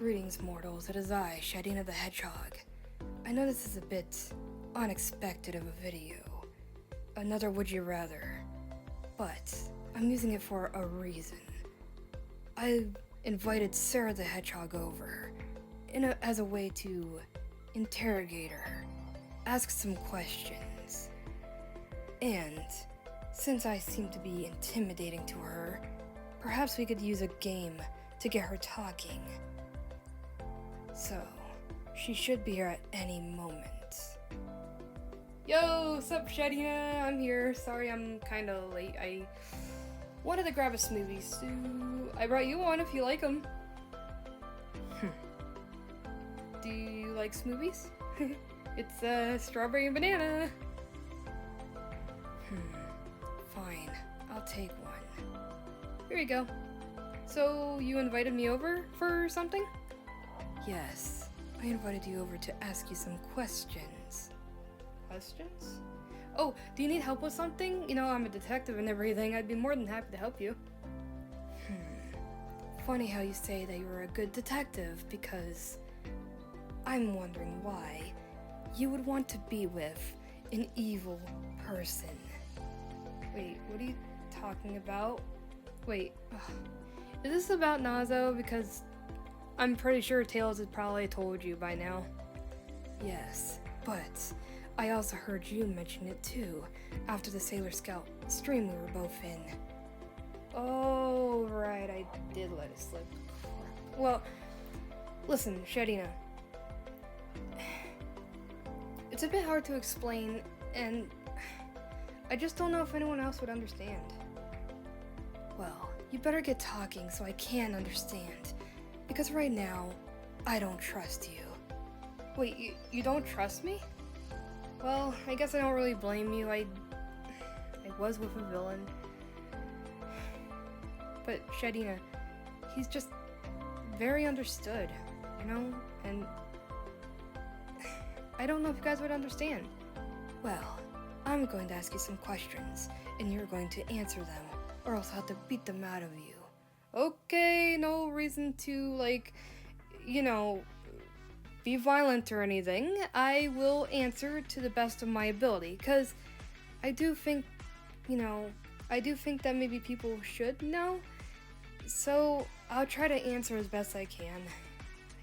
Greetings, mortals. It is I, Shadina the Hedgehog. I know this is a bit unexpected of a video. Another Would You Rather. But I'm using it for a reason. I invited Sarah the Hedgehog over as a way to interrogate her, ask some questions. And since I seem to be intimidating to her, perhaps we could use a game to get her talking. So, she should be here at any moment. Yo, sup Shadina? I'm here. Sorry I'm kinda late. I wanted to grab a smoothie, so I brought you one if you like them. Do you like smoothies? It's strawberry and banana. Fine, I'll take one. Here you go. So, you invited me over for something? Yes, I invited you over to ask you some questions. Questions? Oh, do you need help with something? You know, I'm a detective and everything. I'd be more than happy to help you. Funny how you say that you were a good detective, because I'm wondering why you would want to be with an evil person. Wait, what are you talking about? Wait, is this about Nazo? Because I'm pretty sure Tails had probably told you by now. Yes, but I also heard you mention it too, after the Sailor Scout stream we were both in. Oh, right, I did let it slip. Well, listen, Shadina. It's a bit hard to explain, and I just don't know if anyone else would understand. Well, you better get talking so I can understand, because right now, I don't trust you. Wait, you don't trust me? Well, I guess I don't really blame you. I was with a villain. But Shadina, he's just very understood, you know? And I don't know if you guys would understand. Well, I'm going to ask you some questions, and you're going to answer them, or else I'll have to beat them out of you. Okay, no reason to, like, you know, be violent or anything. I will answer to the best of my ability, because I do think, you know, that maybe people should know. So I'll try to answer as best I can,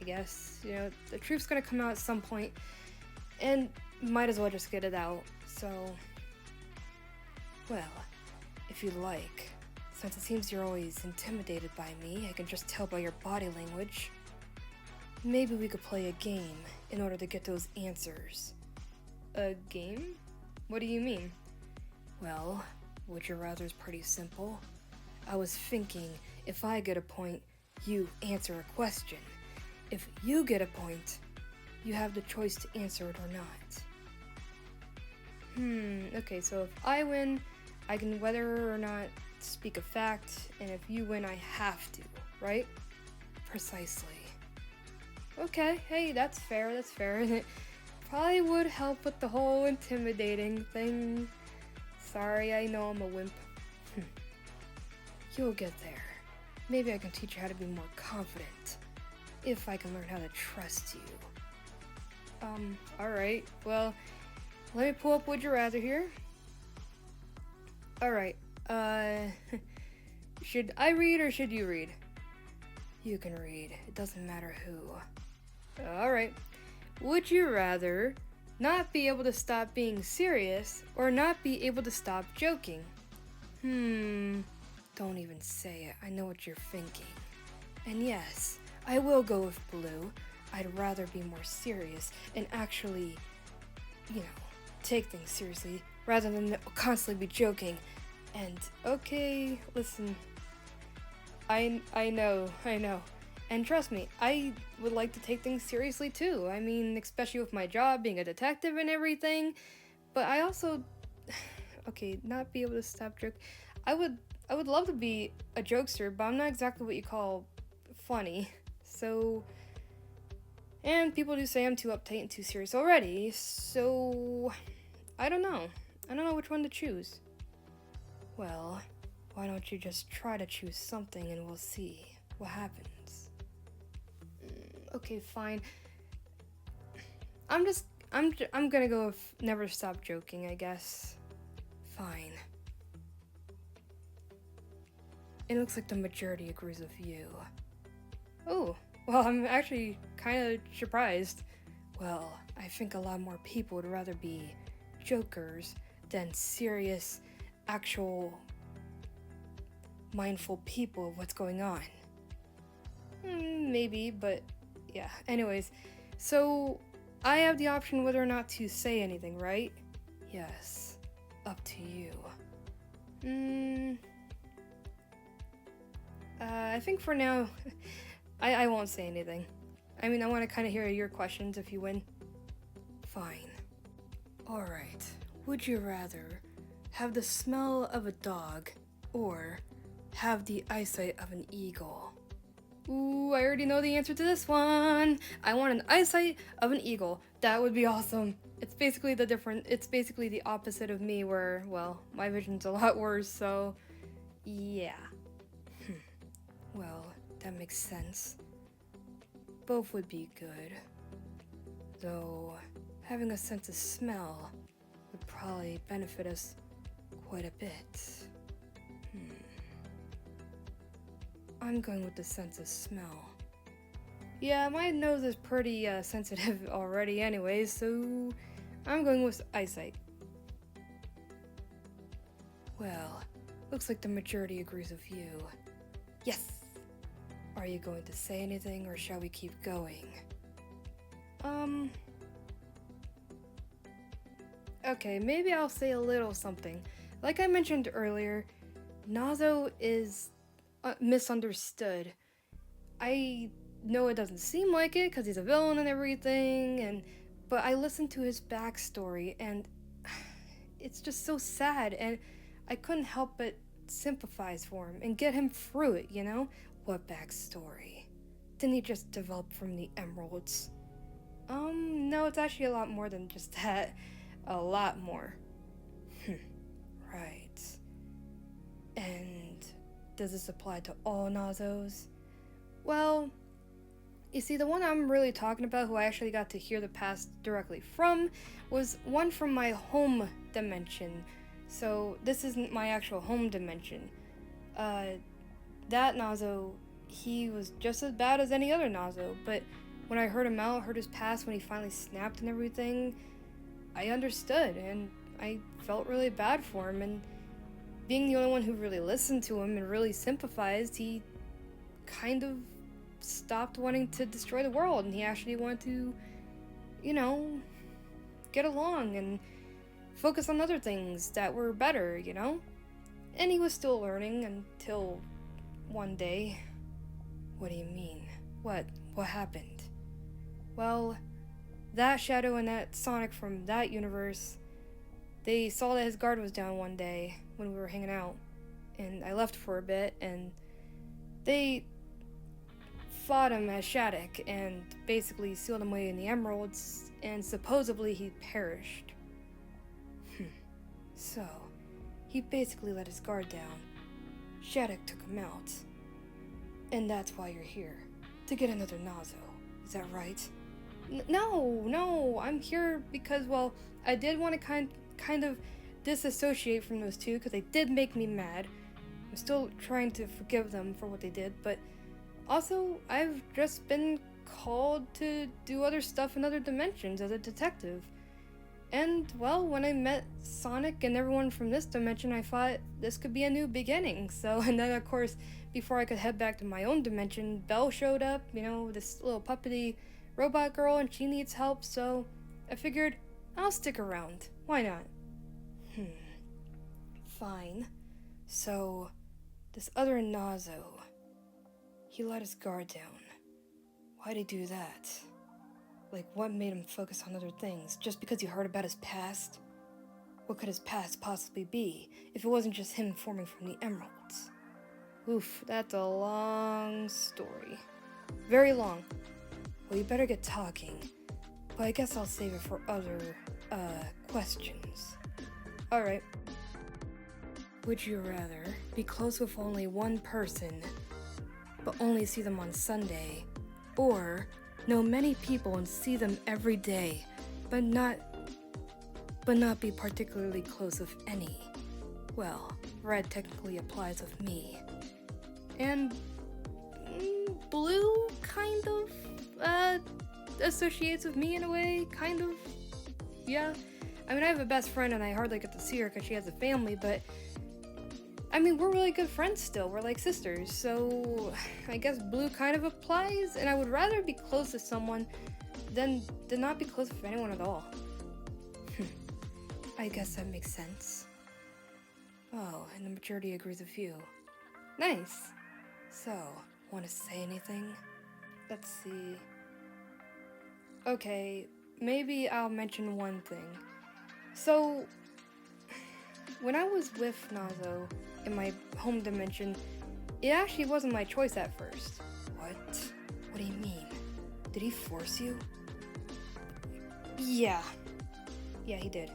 I guess. You know, the truth's gonna come out at some point, and might as well just get it out. So, well, if you'd like, since it seems you're always intimidated by me, I can just tell by your body language. Maybe we could play a game in order to get those answers. A game? What do you mean? Well, Would You Rather is pretty simple. I was thinking, if I get a point, you answer a question. If you get a point, you have the choice to answer it or not. Okay, so if I win, I can whether or not speak a fact, and if you win, I have to, right? Precisely. Okay, hey, that's fair. And it probably would help with the whole intimidating thing. Sorry, I know I'm a wimp. You'll get there. Maybe I can teach you how to be more confident. If I can learn how to trust you. Alright. Well, let me pull up Would You Rather here. Alright. Should I read or should you read? You can read. It doesn't matter who. Alright. Would you rather not be able to stop being serious or not be able to stop joking? Don't even say it. I know what you're thinking. And yes, I will go with blue. I'd rather be more serious and actually, you know, take things seriously rather than constantly be joking. And okay, listen, I know. And trust me, I would like to take things seriously too. I mean, especially with my job, being a detective and everything. But I also, okay, not be able to stop joking. I would love to be a jokester, but I'm not exactly what you call funny. So, and people do say I'm too uptight and too serious already. So, I don't know. I don't know which one to choose. Well, why don't you just try to choose something and we'll see what happens. Okay, fine. I'm gonna go with never stop joking, I guess. Fine. It looks like the majority agrees with you. Oh, well, I'm actually kind of surprised. Well, I think a lot more people would rather be jokers than serious, actual, mindful people of what's going on. Maybe, but yeah. Anyways, so I have the option whether or not to say anything, right? Yes. Up to you. I think for now, I won't say anything. I mean, I want to kind of hear your questions if you win. Fine. Alright. Would you rather have the smell of a dog or have the eyesight of an eagle? Ooh, I already know the answer to this one. I want an eyesight of an eagle. That would be awesome. It's basically the opposite of me where, well, my vision's a lot worse, so yeah. Well, that makes sense. Both would be good. Though, having a sense of smell would probably benefit us quite a bit. I'm going with the sense of smell. Yeah, my nose is pretty sensitive already anyways, so I'm going with eyesight. Well, looks like the majority agrees with you. Yes! Are you going to say anything or shall we keep going? Okay, maybe I'll say a little something. Like I mentioned earlier, Nazo is misunderstood. I know it doesn't seem like it because he's a villain and everything, but I listened to his backstory and it's just so sad, and I couldn't help but sympathize for him and get him through it, you know? What backstory? Didn't he just develop from the emeralds? No, it's actually a lot more than just that. A lot more. Right. And does this apply to all Nazos? Well, you see, the one I'm really talking about, who I actually got to hear the past directly from, was one from my home dimension. So this isn't my actual home dimension. That Nazo, he was just as bad as any other Nazo, but when I heard him out, heard his past when he finally snapped and everything, I understood, and I felt really bad for him, and being the only one who really listened to him and really sympathized, he kind of stopped wanting to destroy the world, and he actually wanted to, you know, get along and focus on other things that were better, you know? And he was still learning until one day. What do you mean? What happened? Well, that Shadow and that Sonic from that universe, they saw that his guard was down one day when we were hanging out, and I left for a bit, and they fought him as Shattuck and basically sealed him away in the emeralds, and supposedly he perished. So, he basically let his guard down. Shattuck took him out. And that's why you're here. To get another Nazo. Is that right? No, I'm here because, well, I did want to kind of disassociate from those two because they did make me mad. I'm still trying to forgive them for what they did, but also I've just been called to do other stuff in other dimensions as a detective. And, well, when I met Sonic and everyone from this dimension, I thought this could be a new beginning. So, and then, of course, before I could head back to my own dimension, Belle showed up, you know, this little puppety robot girl, and she needs help, so I figured I'll stick around. Why not? Fine. So, this other Nazo, he let his guard down. Why'd he do that? Like, what made him focus on other things? Just because he heard about his past? What could his past possibly be, if it wasn't just him forming from the emeralds? Oof, that's a long story. Very long. Well, you better get talking. But I guess I'll save it for other, questions. Alright. Would you rather be close with only one person, but only see them on Sunday, or know many people and see them every day, but not be particularly close with any. Well, red technically applies with me. And blue kind of associates with me in a way, kind of. Yeah. I mean, I have a best friend and I hardly get to see her because she has a family, but I mean, we're really good friends still. We're like sisters, so I guess blue kind of applies, and I would rather be close to someone than not be close with anyone at all. I guess that makes sense. Oh, and the majority agrees with you. Nice. So, want to say anything? Let's see. Okay, maybe I'll mention one thing. So, when I was with Nazo in my home dimension, it actually wasn't my choice at first. What? What do you mean? Did he force you? Yeah. Yeah, he did.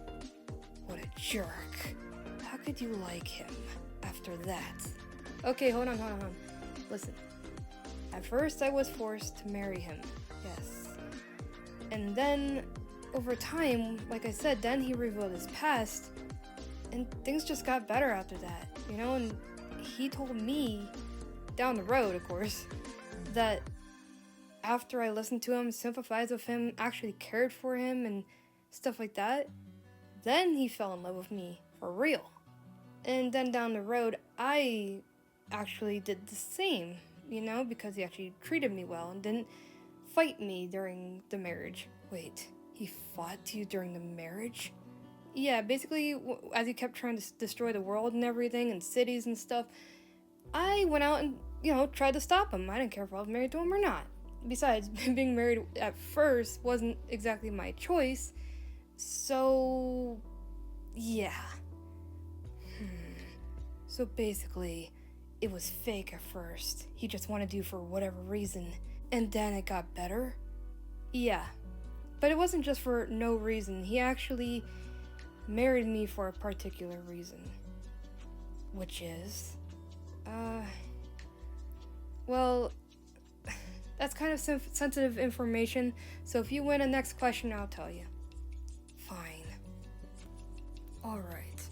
What a jerk. How could you like him after that? Okay, hold on. Listen. At first, I was forced to marry him. Yes. And then, over time, like I said, then he revealed his past, and things just got better after that, you know? And he told me, down the road, of course, that after I listened to him, sympathized with him, actually cared for him, and stuff like that, then he fell in love with me, for real. And then down the road, I actually did the same, you know, because he actually treated me well and didn't fight me during the marriage. Wait, he fought you during the marriage? Yeah, basically, as he kept trying to destroy the world and everything, and cities and stuff, I went out and, you know, tried to stop him. I didn't care if I was married to him or not. Besides, being married at first wasn't exactly my choice, so yeah. So basically, it was fake at first. He just wanted you for whatever reason, and then it got better? Yeah, but it wasn't just for no reason. He actually married me for a particular reason. Which is, well, that's kind of sensitive information, so if you win a next question, I'll tell you. Fine. Alright.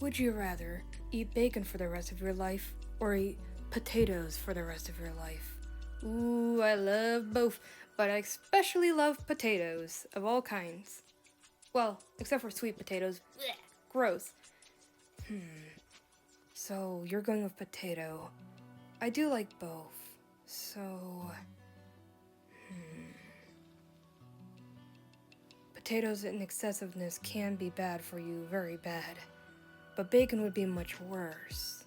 Would you rather eat bacon for the rest of your life, or eat potatoes for the rest of your life? Ooh, I love both, but I especially love potatoes, of all kinds. Well, except for sweet potatoes. Blech, gross. So, you're going with potato. I do like both, so... Potatoes in excessiveness can be bad for you, very bad. But bacon would be much worse.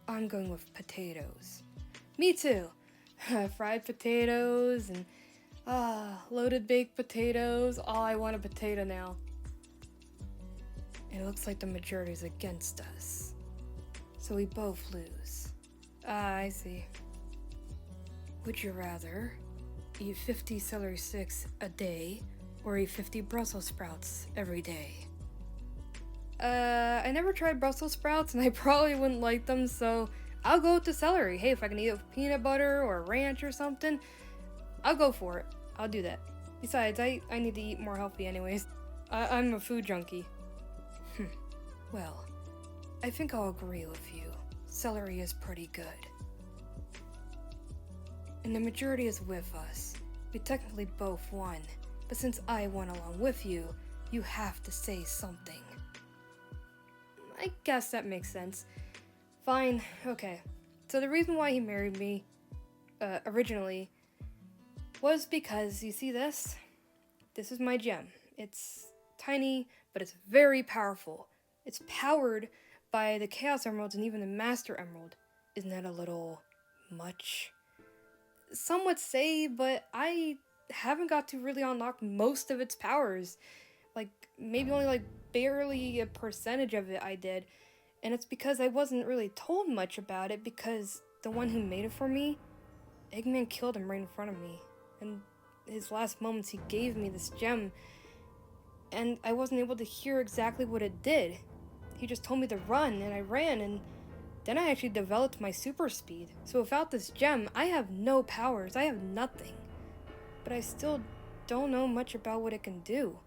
I'm going with potatoes. Me too. Fried potatoes and loaded baked potatoes. Oh, I want a potato now. It looks like the majority is against us. So we both lose. I see. Would you rather eat 50 celery sticks a day or eat 50 Brussels sprouts every day? I never tried Brussels sprouts and I probably wouldn't like them, so I'll go with the celery. Hey, if I can eat it with peanut butter or ranch or something, I'll go for it. I'll do that. Besides, I need to eat more healthy anyways. I'm a food junkie. Well, I think I'll agree with you. Celery is pretty good. And the majority is with us. We technically both won, but since I won along with you, you have to say something. I guess that makes sense. Fine, okay. So the reason why he married me, originally, was because, you see this? This is my gem. It's tiny, but it's very powerful. It's powered by the Chaos Emeralds and even the Master Emerald. Isn't that a little much? Some would say, but I haven't got to really unlock most of its powers. Like, maybe only like barely a percentage of it I did. And it's because I wasn't really told much about it, because the one who made it for me, Eggman killed him right in front of me. And his last moments he gave me this gem, and I wasn't able to hear exactly what it did. He just told me to run, and I ran, and Then I actually developed my super speed. So without this gem, I have no powers. I have nothing. But I still don't know much about what it can do.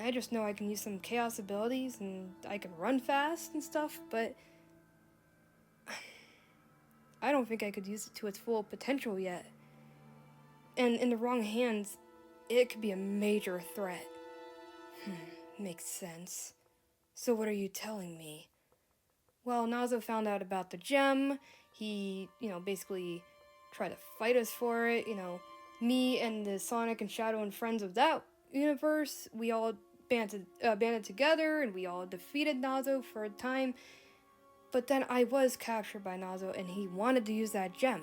I just know I can use some chaos abilities and I can run fast and stuff, but I don't think I could use it to its full potential yet. And in the wrong hands, it could be a major threat. Makes sense. So what are you telling me? Well, Nazo found out about the gem. He, basically tried to fight us for it. Me and the Sonic and Shadow and friends of that universe, we all banded together and we all defeated Nazo for a time. But then I was captured by Nazo and he wanted to use that gem.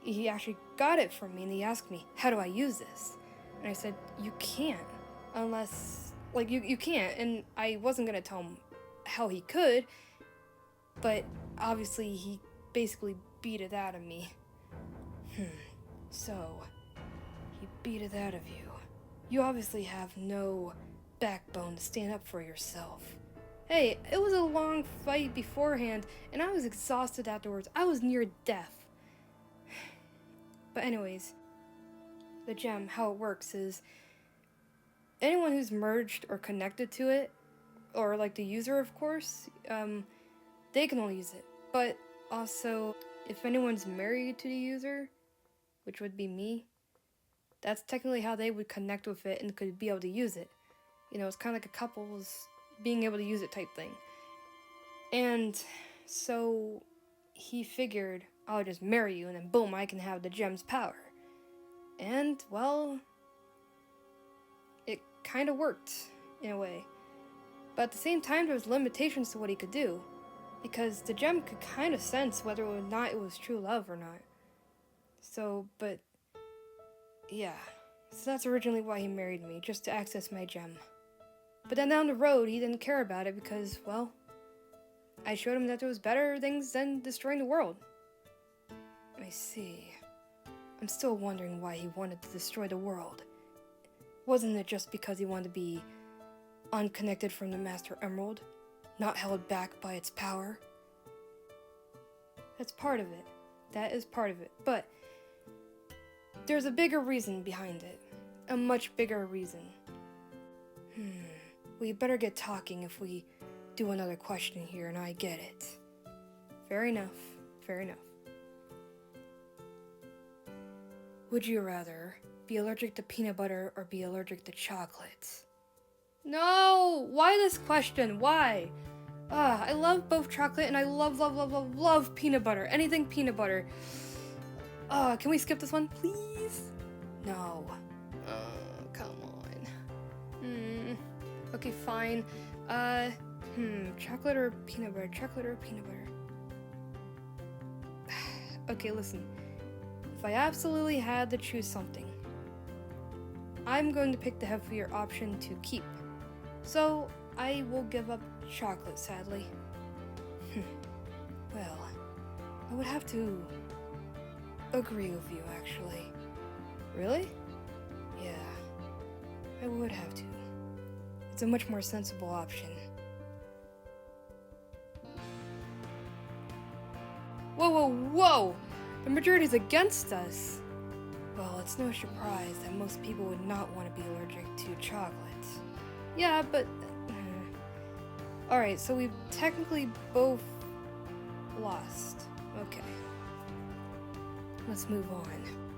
He actually got it from me and he asked me, how do I use this? And I said, you can't, unless, you can't. And I wasn't gonna tell him how he could, but obviously he basically beat it out of me. So, he beat it out of you. You obviously have no backbone to stand up for yourself. Hey, it was a long fight beforehand, and I was exhausted afterwards. I was near death. But anyways, the gem, how it works is, anyone who's merged or connected to it, or the user of course, they can only use it. But also, if anyone's married to the user, which would be me, that's technically how they would connect with it and could be able to use it. It's kind of like a couple's being able to use it type thing. And so he figured, I'll just marry you and then boom, I can have the gem's power. And, well, it kind of worked in a way. But at the same time, there was limitations to what he could do, because the gem could kind of sense whether or not it was true love or not. So, but, yeah. So that's originally why he married me, just to access my gem. But then down the road, he didn't care about it because, well, I showed him that there was better things than destroying the world. I see. I'm still wondering why he wanted to destroy the world. Wasn't it just because he wanted to be unconnected from the Master Emerald, not held back by its power? That's part of it. That is part of it. But there's a bigger reason behind it. A much bigger reason. We better get talking if we do another question here and I get it. Fair enough. Fair enough. Would you rather be allergic to peanut butter or be allergic to chocolate? No! Why this question? Why? I love both chocolate and I love peanut butter. Anything peanut butter. Can we skip this one, please? No. Come on. Okay, fine. Chocolate or peanut butter? Chocolate or peanut butter? Okay, listen. If I absolutely had to choose something, I'm going to pick the heavier option to keep. So, I will give up chocolate, sadly. Well, I would have to agree with you, actually. Really? Yeah, I would have to. It's a much more sensible option. Whoa! The majority's against us. Well, it's no surprise that most people would not want to be allergic to chocolate. Yeah, but... Alright, so we've technically both lost. Okay. Let's move on.